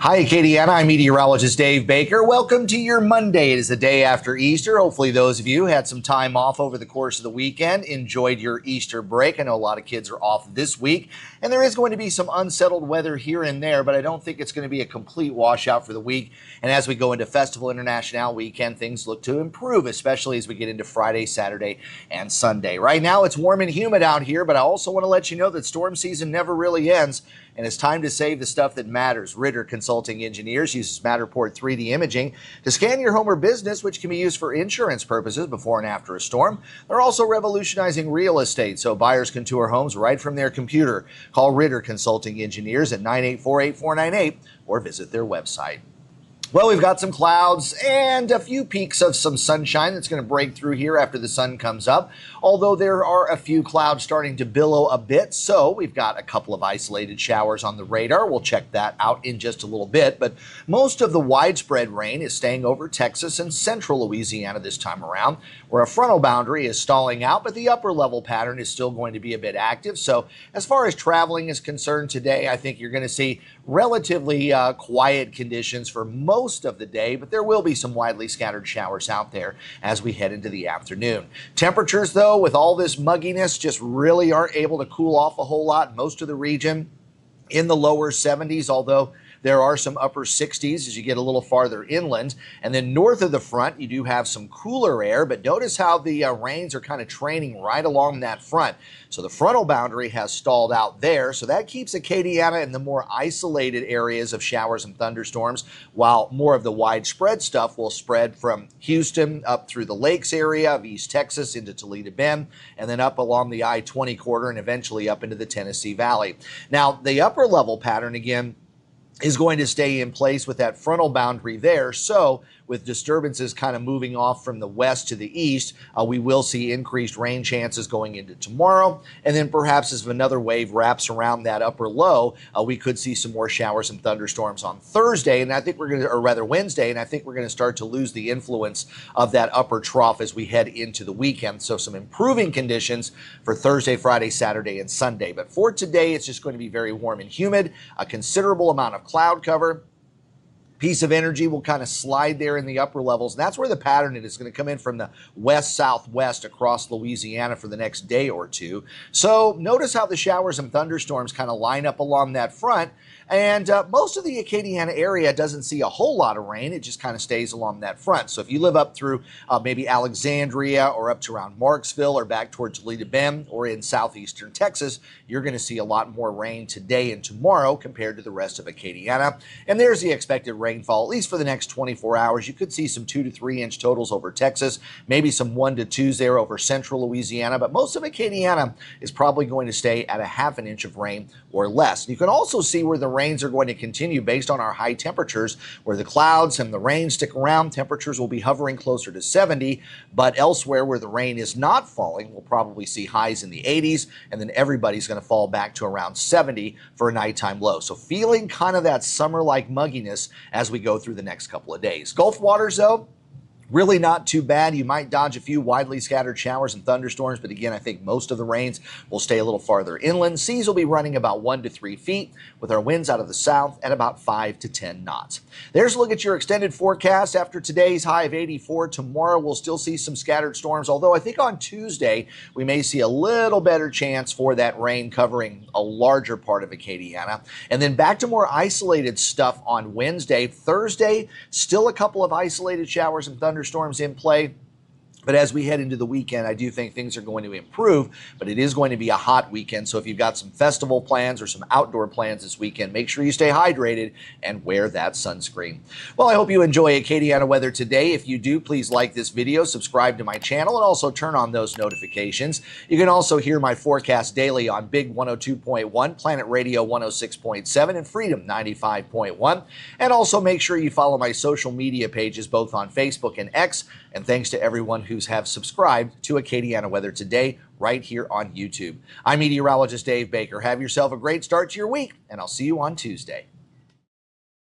Hi, Acadiana. I'm meteorologist Dave Baker. Welcome to your Monday. It is the day after Easter. Hopefully those of you had some time off over the course of the weekend, enjoyed your Easter break. I know a lot of kids are off this week, and there is going to be some unsettled weather here and there, but I don't think it's going to be a complete washout for the week. And as we go into Festival International weekend, things look to improve, especially as we get into Friday, Saturday, and Sunday. Right now, it's warm and humid out here, but I also want to let you know that storm season never really ends, and it's time to save the stuff that matters. Ritter Consulting Engineers uses Matterport 3D imaging to scan your home or business, which can be used for insurance purposes before and after a storm. They're also revolutionizing real estate, so buyers can tour homes right from their computer. Call Ritter Consulting Engineers at 984-8498 or visit their website. Well, we've got some clouds and a few peaks of some sunshine that's going to break through here after the sun comes up, although there are a few clouds starting to billow a bit, so we've got a couple of isolated showers on the radar. We'll check that out in just a little bit, but most of the widespread rain is staying over Texas and central Louisiana this time around, where a frontal boundary is stalling out, but the upper level pattern is still going to be a bit active. So as far as traveling is concerned today, I think you're going to see relatively quiet conditions for most of the day, but there will be some widely scattered showers out there as we head into the afternoon. Temperatures, though, with all this mugginess, just really aren't able to cool off a whole lot. Most of the region in the lower 70s, although there are some upper 60s as you get a little farther inland. And then north of the front, you do have some cooler air, but notice how the rains are kind of training right along that front. So the frontal boundary has stalled out there, so that keeps Acadiana in the more isolated areas of showers and thunderstorms, while more of the widespread stuff will spread from Houston up through the lakes area of East Texas into Toledo Bend, and then up along the I-20 corridor and eventually up into the Tennessee Valley. Now, the upper level pattern, again, is going to stay in place with that frontal boundary there. So with disturbances kind of moving off from the west to the east, we will see increased rain chances going into tomorrow. And then perhaps as another wave wraps around that upper low, we could see some more showers and thunderstorms on Thursday. And I think we're going to, or rather Wednesday, and I think we're going to start to lose the influence of that upper trough as we head into the weekend. So some improving conditions for Thursday, Friday, Saturday, and Sunday. But for today, it's just going to be very warm and humid, a considerable amount of cloud cover. Piece of energy will kind of slide there in the upper levels. And that's where the pattern is going to come in from the west-southwest across Louisiana for the next day or two. So notice how the showers and thunderstorms kind of line up along that front. And most of the Acadiana area doesn't see a whole lot of rain. It just kind of stays along that front. So if you live up through maybe Alexandria or up to around Marksville or back towards Toledo Bend or in southeastern Texas, you're going to see a lot more rain today and tomorrow compared to the rest of Acadiana. And there's the expected rainfall, at least for the next 24 hours. You could see some 2 to 3 inch totals over Texas, maybe some 1 to 2s there over central Louisiana, but most of Acadiana is probably going to stay at a ½ an inch of rain or less. You can also see where the rains are going to continue based on our high temperatures, where the clouds and the rain stick around. Temperatures will be hovering closer to 70, but elsewhere where the rain is not falling, we'll probably see highs in the 80s, and then everybody's going to fall back to around 70 for a nighttime low. So feeling kind of that summer-like mugginess as we go through the next couple of days. Gulf waters, though, really not too bad. You might dodge a few widely scattered showers and thunderstorms, but again, I think most of the rains will stay a little farther inland. Seas will be running about 1 to 3 feet, with our winds out of the south at about 5 to 10 knots. There's a look at your extended forecast. After today's high of 84, tomorrow we'll still see some scattered storms, although I think on Tuesday we may see a little better chance for that rain covering a larger part of Acadiana. And then back to more isolated stuff on Wednesday. Thursday, still a couple of isolated showers and thunderstorms in play. But as we head into the weekend, I do think things are going to improve, but it is going to be a hot weekend. So if you've got some festival plans or some outdoor plans this weekend, make sure you stay hydrated and wear that sunscreen. Well, I hope you enjoy Acadiana weather today. If you do, please like this video, subscribe to my channel, and also turn on those notifications. You can also hear my forecast daily on Big 102.1, Planet Radio 106.7, and Freedom 95.1. And also make sure you follow my social media pages, both on Facebook and X. And thanks to everyone who's have subscribed to Acadiana Weather Today right here on YouTube. I'm meteorologist Dave Baker. Have yourself a great start to your week, and I'll see you on Tuesday.